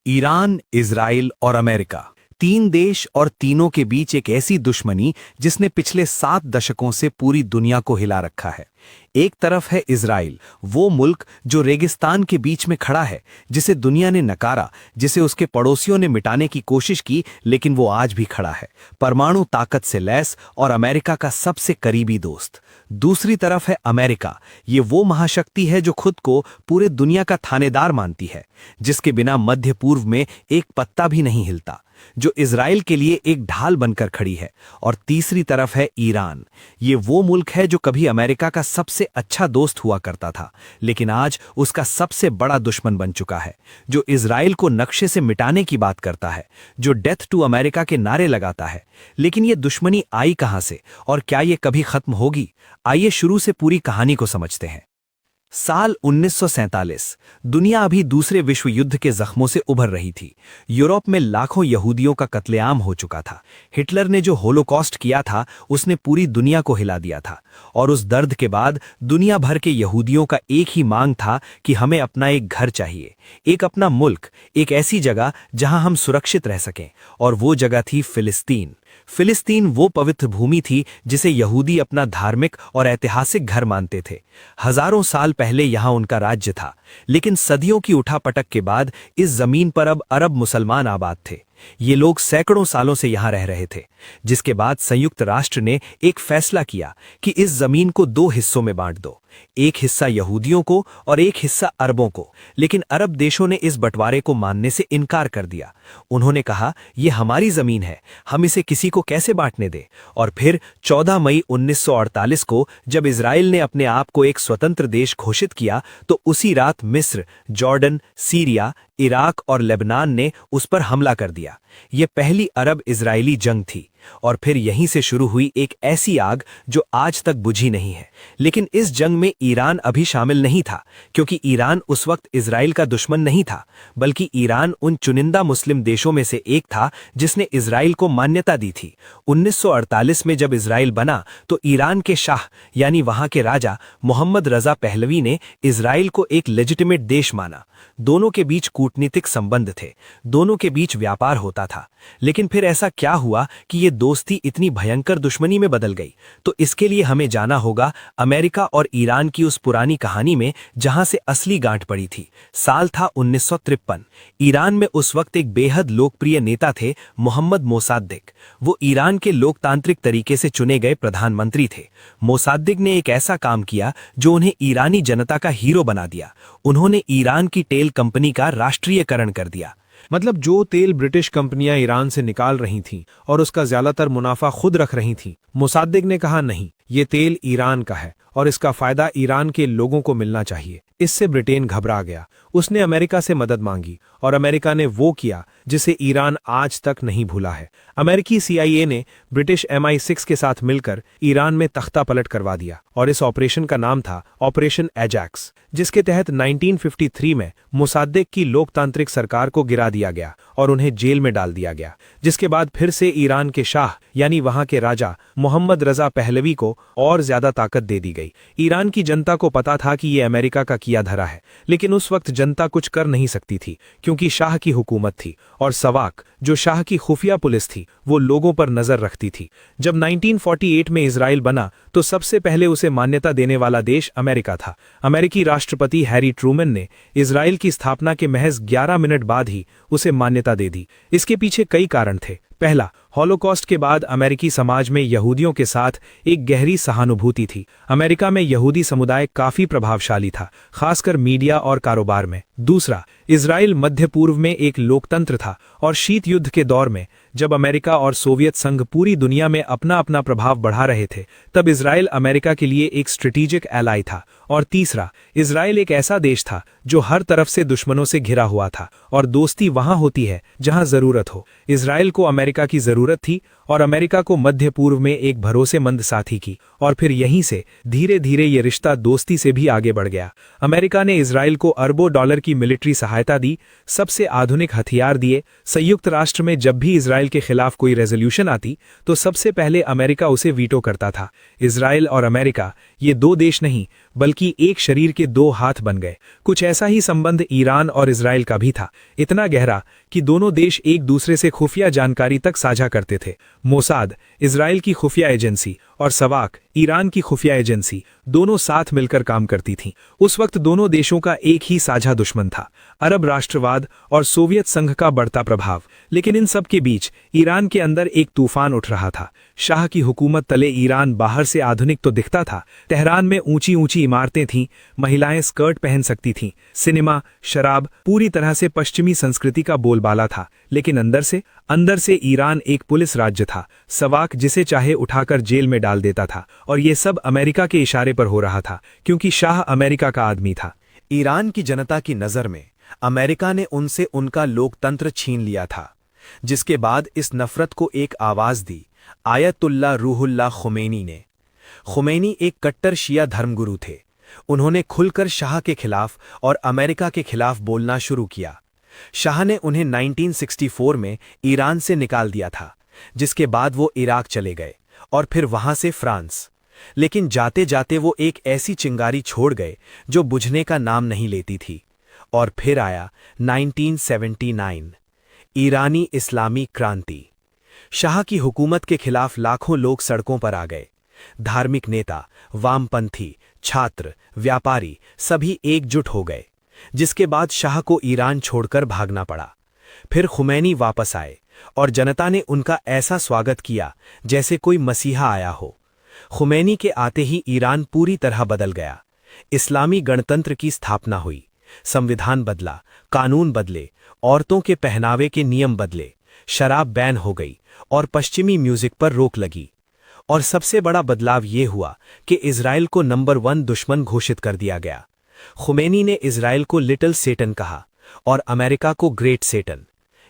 Iran, Israel और America, तीन देश और तीनों के बीच एक ऐसी दुश्मनी जिसने पिछले 7 दशकों से पूरी दुनिया को हिला रखा है। एक तरफ है इजराइल, वो मुल्क जो रेगिस्तान के बीच में खड़ा है, जिसे दुनिया ने नकारा, जिसे उसके पड़ोसियों ने मिटाने की कोशिश की, लेकिन वो आज भी खड़ा है, परमाणु ताकत से लैस और अमेरिका का सबसे करीबी दोस्त। दूसरी तरफ है अमेरिका, ये वो महाशक्ति है जो खुद को पूरे दुनिया का थानेदार मानती है, जिसके बिना मध्य पूर्व में एक पत्ता भी नहीं हिलता, जो इजराइल के लिए एक ढाल बनकर खड़ी है। और तीसरी तरफ है ईरान, ये वो मुल्क है जो कभी अमेरिका का सबसे अच्छा दोस्त हुआ करता था, लेकिन आज उसका सबसे बड़ा दुश्मन बन चुका है, जो इजराइल को नक्शे से मिटाने की बात करता है, जो डेथ टू अमेरिका के नारे लगाता है। लेकिन ये दुश्मनी आई कहां से और क्या ये कभी खत्म होगी? आइए शुरू से पूरी कहानी को समझते हैं। साल 1947, दुनिया अभी दूसरे विश्व युद्ध के जख्मों से उभर रही थी। यूरोप में लाखों यहूदियों का कत्लेआम हो चुका था। हिटलर ने जो होलोकॉस्ट किया था, उसने पूरी दुनिया को हिला दिया था। और उस दर्द के बाद दुनिया भर के यहूदियों का एक ही मांग था कि हमें अपना एक घर चाहिए, एक अपना मुल्क, एक ऐसी जगह जहां हम सुरक्षित रह सकें। और वो जगह थी फिलिस्तीन। फिलिस्तीन वो पवित्र भूमि थी जिसे यहूदी अपना धार्मिक और ऐतिहासिक घर मानते थे। हजारों साल पहले यहां उनका राज्य था, लेकिन सदियों की उठापटक के बाद इस जमीन पर अब अरब मुसलमान आबाद थे। ये लोग सैकड़ों सालों से यहां रह रहे थे, जिसके बाद संयुक्त राष्ट्र ने एक फैसला किया कि इस जमीन को 2 हिस्सों में बांट दो, एक हिस्सा यहूदियों को और एक हिस्सा अरबों को। लेकिन अरब देशों ने इस बंटवारे को मानने से इनकार कर दिया। उन्होंने कहा, यह हमारी जमीन है, हम इसे किसी को कैसे बांटने दें। और फिर 14 मई 1948 को जब इजराइल ने अपने आप को एक स्वतंत्र देश घोषित किया, तो उसी रात मिस्र, जॉर्डन, सीरिया, इराक और लेबनान ने उस पर हमला कर दिया। यह पहली अरब इजरायली जंग थी, और फिर यहीं से शुरू हुई एक ऐसी आग जो आज तक बुझी नहीं है। लेकिन इस जंग में ईरान अभी शामिल नहीं था, क्योंकि ईरान उस वक्त इजराइल का दुश्मन नहीं था, बल्कि ईरान उन चुनिंदा मुस्लिम देशों में से एक था जिसने इजराइल को मान्यता दी थी। 1948 में जब इजराइल बना, तो ईरान के शाह यानी वहां के राजा मोहम्मद रजा पहलवी ने इजराइल को एक लेजिटिमेट देश माना। दोनों के बीच कूटनीतिक संबंध थे, दोनों के बीच व्यापार होता था। लेकिन फिर ऐसा क्या हुआ कि ये दोस्ती इतनी भयंकर दुश्मनी में बदल गई? तो इसके लिए हमें जाना होगा अमेरिका और ईरान की उस पुरानी कहानी में, जहां से असली गांठ पड़ी थी। साल था 1953। ईरान में उस वक्त एक बेहद लोकप्रिय नेता थे, मोहम्मद मोसाद्देक। वो ईरान के लोकतांत्रिक तरीके से चुने गए प्रधानमंत्री थे। मोसाद्देक ने एक ऐसा काम किया जो उन्हें ईरानी जनता का हीरो बना दिया। उन्होंने ईरान की तेल कंपनी का राष्ट्रीयकरण कर दिया। मतलब जो तेल ब्रिटिश कंपनियां ईरान से निकाल रही थीं और उसका ज्यादातर मुनाफा खुद रख रही थीं, मोसाद्देक ने कहा, नहीं, ये तेल ईरान का है और इसका फायदा ईरान के लोगों को मिलना चाहिए। इससे ब्रिटेन घबरा गया। उसने अमेरिका से मदद मांगी और अमेरिका ने वो किया जिसे ईरान आज तक नहीं भूला है। अमेरिकी CIA ने ब्रिटिश MI6 के साथ मिलकर ईरान में तख्ता पलट करवा दिया, और इस ऑपरेशन का नाम था ऑपरेशन एजैक्स, जिसके तहत 1953 में मोसाद्देक की लोकतांत्रिक सरकार को गिरा दिया गया और उन्हें जेल में डाल दिया गया। जिसके बाद फिर से ईरान के शाह यानी वहां के राजा मोहम्मद रजा पहलवी को और ज्यादा ताकत दे दी गई। ईरान की जनता को पता था कि ये अमेरिका का किया धरा है, लेकिन उस वक्त जनता कुछ कर नहीं सकती थी, क्योंकि शाह की हुकूमत थी और सवाक, जो शाह की खुफिया पुलिस थी, वो लोगों पर नजर रखती थी। जब 1948 में इजराइल बना, तो सबसे पहले उसे मान्यता देने वाला देश अमेरिका था। अमेरिकी राष्ट्रपति हैरी ट्रूमन ने इजराइल की स्थापना के महज 11 मिनट बाद ही उसे मान्यता दे दी। इसके पीछे कई कारण थे। पहला, हॉलोकॉस्ट के बाद अमेरिकी समाज में यहूदियों के साथ एक गहरी सहानुभूति थी। अमेरिका में यहूदी समुदाय काफी प्रभावशाली था, खासकर मीडिया और कारोबार में। दूसरा, इजराइल मध्य पूर्व में एक लोकतंत्र था, और शीत युद्ध के दौर में जब अमेरिका और सोवियत संघ पूरी दुनिया में अपना अपना प्रभाव बढ़ा रहे थे, तब इजराइल अमेरिका के लिए एक स्ट्रेटेजिक एलाई था। और तीसरा, इजराइल एक ऐसा देश था जो हर तरफ से दुश्मनों से घिरा हुआ था, और दोस्ती वहां होती है जहां जरूरत हो। इजराइल को अमेरिका की जरूरत जरूरत थी और अमेरिका को मध्य पूर्व में एक भरोसेमंद साथी की, और फिर यहीं से धीरे धीरे ये रिश्ता दोस्ती से भी आगे बढ़ गया। अमेरिका ने इजराइल को अरबों डॉलर की मिलिट्री सहायता दी, सबसे आधुनिक हथियार दिए। संयुक्त राष्ट्र में जब भी इजराइल के खिलाफ कोई रेजोल्यूशन आती तो सबसे पहले अमेरिका उसे वीटो करता था। इजराइल और अमेरिका ये दो देश नहीं बल्कि एक शरीर के दो हाथ बन गए। कुछ ऐसा ही संबंध ईरान और इजराइल का भी था, इतना गहरा कि दोनों देश एक दूसरे से खुफिया जानकारी तक साझा करते थे। मोसाद, इजराइल की खुफिया एजेंसी, और सवाक, ईरान की खुफिया एजेंसी, दोनों साथ मिलकर काम करती थीं। उस वक्त दोनों देशों का एक ही साझा दुश्मन था, अरब राष्ट्रवाद और सोवियत संघ का बढ़ता प्रभाव। लेकिन इन सब के बीच ईरान के अंदर एक तूफान उठ रहा था। शाह की हुकूमत तले ईरान बाहर से आधुनिक तो दिखता था, तेहरान में ऊंची ऊंची इमारतें थीं, महिलाएं स्कर्ट पहन सकती थीं, सिनेमा, शराब, पूरी तरह से पश्चिमी संस्कृति का बोलबाला था। लेकिन अंदर से ईरान एक पुलिस राज्य था, सवाक जिसे चाहे उठाकर जेल में डाल देता था। और ये सब अमेरिका के इशारे पर हो रहा था, क्योंकि शाह अमेरिका का आदमी था। ईरान की जनता की नज़र में अमेरिका ने उनसे उनका लोकतंत्र छीन लिया था, जिसके बाद इस नफरत को एक आवाज दी आयतुल्ला रूहुल्लाह खुमैनी ने। खुमैनी एक कट्टर शिया धर्मगुरु थे। उन्होंने खुलकर शाह के खिलाफ और अमेरिका के खिलाफ बोलना शुरू किया। शाह ने उन्हें 1964 में ईरान से निकाल दिया था, जिसके बाद वो इराक चले गए और फिर वहां से फ्रांस। लेकिन जाते जाते वो एक ऐसी चिंगारी छोड़ गए जो बुझने का नाम नहीं लेती थी। और फिर आया 1979, ईरानी इस्लामी क्रांति। शाह की हुकूमत के खिलाफ लाखों लोग सड़कों पर आ गए। धार्मिक नेता, वामपंथी, छात्र, व्यापारी सभी एकजुट हो गए, जिसके बाद शाह को ईरान छोड़कर भागना पड़ा। फिर खुमैनी वापस आए और जनता ने उनका ऐसा स्वागत किया जैसे कोई मसीहा आया हो। खुमैनी के आते ही ईरान पूरी तरह बदल गया। इस्लामी गणतंत्र की स्थापना हुई, संविधान बदला, कानून बदले, औरतों के पहनावे के नियम बदले, शराब बैन हो गई और पश्चिमी म्यूजिक पर रोक लगी। और सबसे बड़ा बदलाव ये हुआ कि इजराइल को नंबर 1 दुश्मन घोषित कर दिया गया। खुमैनी ने इजराइल को लिटिल सेटन कहा और अमेरिका को ग्रेट सेटन।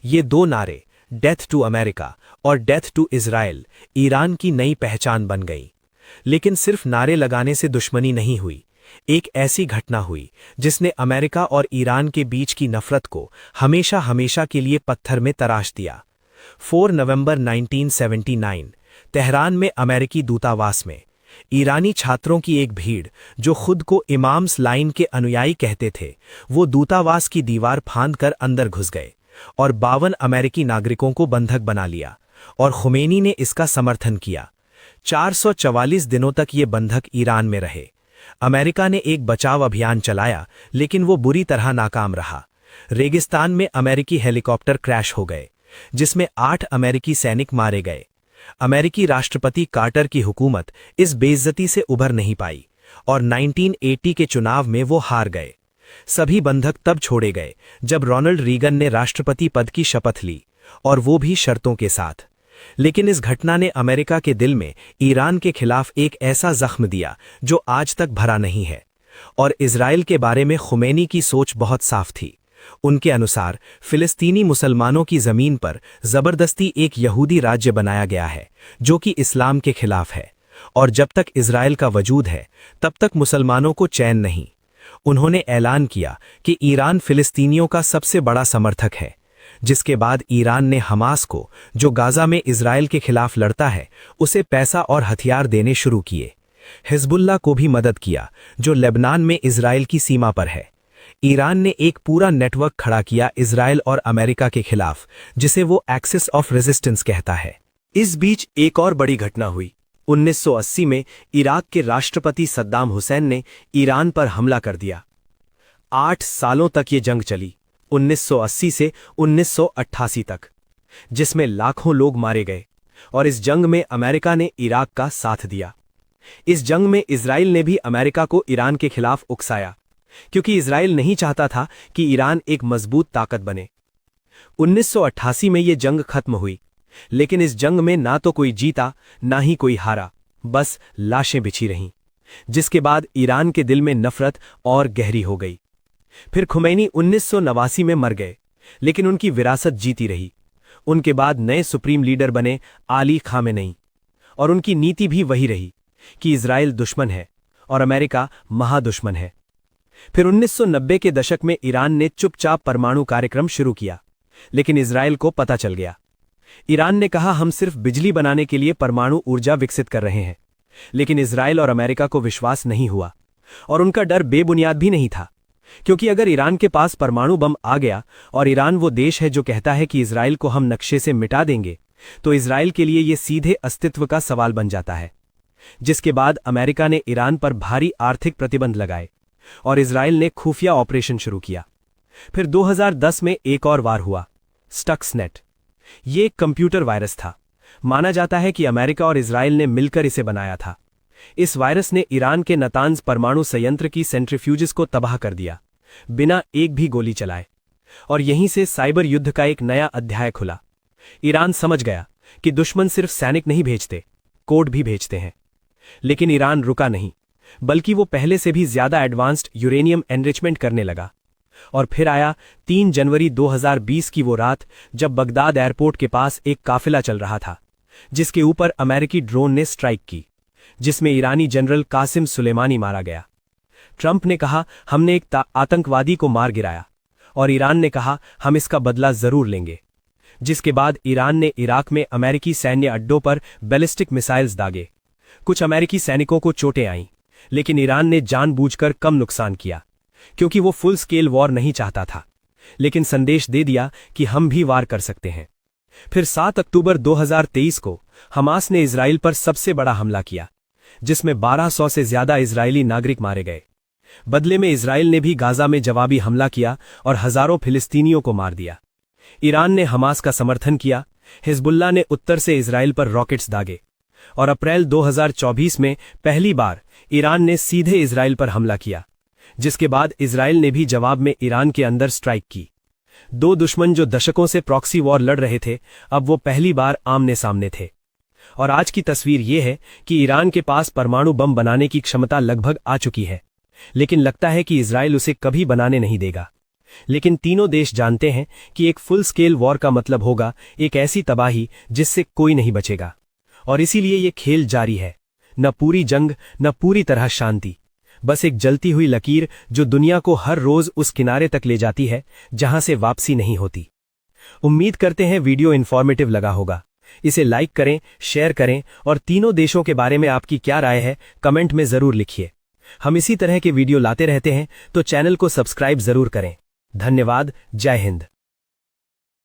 ये दो नारे, डेथ टू अमेरिका और डेथ टू इजराइल, ईरान की नई पहचान बन गई। लेकिन सिर्फ नारे लगाने से दुश्मनी नहीं हुई। एक ऐसी घटना हुई जिसने अमेरिका और ईरान के बीच की नफरत को हमेशा हमेशा के लिए पत्थर में तराश दिया। 4 नवंबर 1979, तेहरान में अमेरिकी दूतावास में ईरानी छात्रों की एक भीड़, जो खुद को इमाम्स लाइन के अनुयायी कहते थे, वो दूतावास की दीवार फांदकर अंदर घुस गए और 52 अमेरिकी नागरिकों को बंधक बना लिया। और खुमैनी ने इसका समर्थन किया। 444 दिनों तक ये बंधक ईरान में रहे। अमेरिका ने एक बचाव अभियान चलाया, लेकिन वो बुरी तरह नाकाम रहा। रेगिस्तान में अमेरिकी हेलीकॉप्टर क्रैश हो गए, जिसमें 8 अमेरिकी सैनिक मारे गए। अमेरिकी राष्ट्रपति कार्टर की हुकूमत इस बेइज्जती से उभर नहीं पाई और 1980 के चुनाव में वो हार गए। सभी बंधक तब छोड़े गए जब रोनाल्ड रीगन ने राष्ट्रपति पद की शपथ ली, और वो भी शर्तों के साथ। लेकिन इस घटना ने अमेरिका के दिल में ईरान के खिलाफ एक ऐसा जख्म दिया जो आज तक भरा नहीं है। और इजराइल के बारे में खुमैनी की सोच बहुत साफ थी। उनके अनुसार फिलिस्तीनी मुसलमानों की जमीन पर जबरदस्ती एक यहूदी राज्य बनाया गया है, जो कि इस्लाम के खिलाफ है, और जब तक इजराइल का वजूद है तब तक मुसलमानों को चैन नहीं। उन्होंने ऐलान किया कि ईरान फिलिस्तीनियों का सबसे बड़ा समर्थक है, जिसके बाद ईरान ने हमास को, जो गाजा में इजराइल के खिलाफ लड़ता है, उसे पैसा और हथियार देने शुरू किए। हिजबुल्लाह को भी मदद किया, जो लेबनान में इजराइल की सीमा पर है। ईरान ने एक पूरा नेटवर्क खड़ा किया इजराइल और अमेरिका के खिलाफ, जिसे वो एक्सिस ऑफ रेजिस्टेंस कहता है। इस बीच एक और बड़ी घटना हुई। 1980 में इराक के राष्ट्रपति सद्दाम हुसैन ने ईरान पर हमला कर दिया। 8 सालों तक ये जंग चली, 1980 से 1988 तक, जिसमें लाखों लोग मारे गए। और इस जंग में अमेरिका ने इराक का साथ दिया। इस जंग में इजराइल ने भी अमेरिका को ईरान के खिलाफ उकसाया, क्योंकि इजराइल नहीं चाहता था कि ईरान एक मजबूत ताकत बने। 1988 में ये जंग खत्म हुई, लेकिन इस जंग में ना तो कोई जीता ना ही कोई हारा, बस लाशें बिछी रहीं, जिसके बाद ईरान के दिल में नफरत और गहरी हो गई। फिर खुमैनी 1989 में मर गए, लेकिन उनकी विरासत जीती रही। उनके बाद नए सुप्रीम लीडर बने आली खामेनेई, और उनकी नीति भी वही रही कि इजराइल दुश्मन है और अमेरिका महादुश्मन है। फिर 1990 के दशक में ईरान ने चुपचाप परमाणु कार्यक्रम शुरू किया, लेकिन इजराइल को पता चल गया। ईरान ने कहा हम सिर्फ बिजली बनाने के लिए परमाणु ऊर्जा विकसित कर रहे हैं, लेकिन इजराइल और अमेरिका को विश्वास नहीं हुआ, और उनका डर बेबुनियाद भी नहीं था, क्योंकि अगर ईरान के पास परमाणु बम आ गया और ईरान वो देश है जो कहता है कि इजराइल को हम नक्शे से मिटा देंगे, तो इजराइल के लिए ये सीधे अस्तित्व का सवाल बन जाता है। जिसके बाद अमेरिका ने ईरान पर भारी आर्थिक प्रतिबंध लगाए और इजराइल ने खुफिया ऑपरेशन शुरू किया। फिर 2010 में एक और वार हुआ, स्टक्सनेट। ये एक कंप्यूटर वायरस था। माना जाता है कि अमेरिका और इजराइल ने मिलकर इसे बनाया था। इस वायरस ने ईरान के नतांज परमाणु संयंत्र की सेंट्रीफ्यूजेस को तबाह कर दिया, बिना एक भी गोली चलाए, और यहीं से साइबर युद्ध का एक नया अध्याय खुला। ईरान समझ गया कि दुश्मन सिर्फ सैनिक नहीं भेजते, कोड भी भेजते हैं। लेकिन ईरान रुका नहीं, बल्कि वो पहले से भी ज्यादा एडवांस्ड यूरेनियम एनरिचमेंट करने लगा। और फिर आया 3 जनवरी 2020 की वो रात, जब बगदाद एयरपोर्ट के पास एक काफिला चल रहा था, जिसके ऊपर अमेरिकी ड्रोन ने स्ट्राइक की, जिसमें ईरानी जनरल कासिम सुलेमानी मारा गया। ट्रंप ने कहा हमने एक आतंकवादी को मार गिराया, और ईरान ने कहा हम इसका बदला जरूर लेंगे। जिसके बाद ईरान ने इराक में अमेरिकी सैन्य अड्डों पर बैलिस्टिक मिसाइल्स दागे। कुछ अमेरिकी सैनिकों को चोटें आईं, लेकिन ईरान ने जानबूझकर कम नुकसान किया, क्योंकि वो फुल स्केल वॉर नहीं चाहता था, लेकिन संदेश दे दिया कि हम भी वार कर सकते हैं। फिर 7 अक्टूबर 2023 को हमास ने इजराइल पर सबसे बड़ा हमला किया, जिसमें 1200 से ज्यादा इजरायली नागरिक मारे गए। बदले में इजराइल ने भी गाजा में जवाबी हमला किया और हजारों फिलिस्तीनियों को मार दिया। ईरान ने हमास का समर्थन किया, हिजबुल्लाह ने उत्तर से इजराइल पर रॉकेट्स दागे, और अप्रैल 2024 में पहली बार ईरान ने सीधे इजराइल पर हमला किया, जिसके बाद इजराइल ने भी जवाब में ईरान के अंदर स्ट्राइक की। 2 दुश्मन जो दशकों से प्रॉक्सी वॉर लड़ रहे थे, अब वो पहली बार आमने सामने थे। और आज की तस्वीर ये है कि ईरान के पास परमाणु बम बनाने की क्षमता लगभग आ चुकी है, लेकिन लगता है कि इजराइल उसे कभी बनाने नहीं देगा। लेकिन तीनों देश जानते हैं कि एक फुल स्केल वॉर का मतलब होगा एक ऐसी तबाही जिससे कोई नहीं बचेगा, और इसीलिए ये खेल जारी है। न पूरी जंग, न पूरी तरह शांति, बस एक जलती हुई लकीर जो दुनिया को हर रोज उस किनारे तक ले जाती है जहां से वापसी नहीं होती। उम्मीद करते हैं वीडियो इन्फॉर्मेटिव लगा होगा। इसे लाइक करें, शेयर करें, और तीनों देशों के बारे में आपकी क्या राय है कमेंट में जरूर लिखिए। हम इसी तरह के वीडियो लाते रहते हैं, तो चैनल को सब्सक्राइब जरूर करें। धन्यवाद। जय हिंद।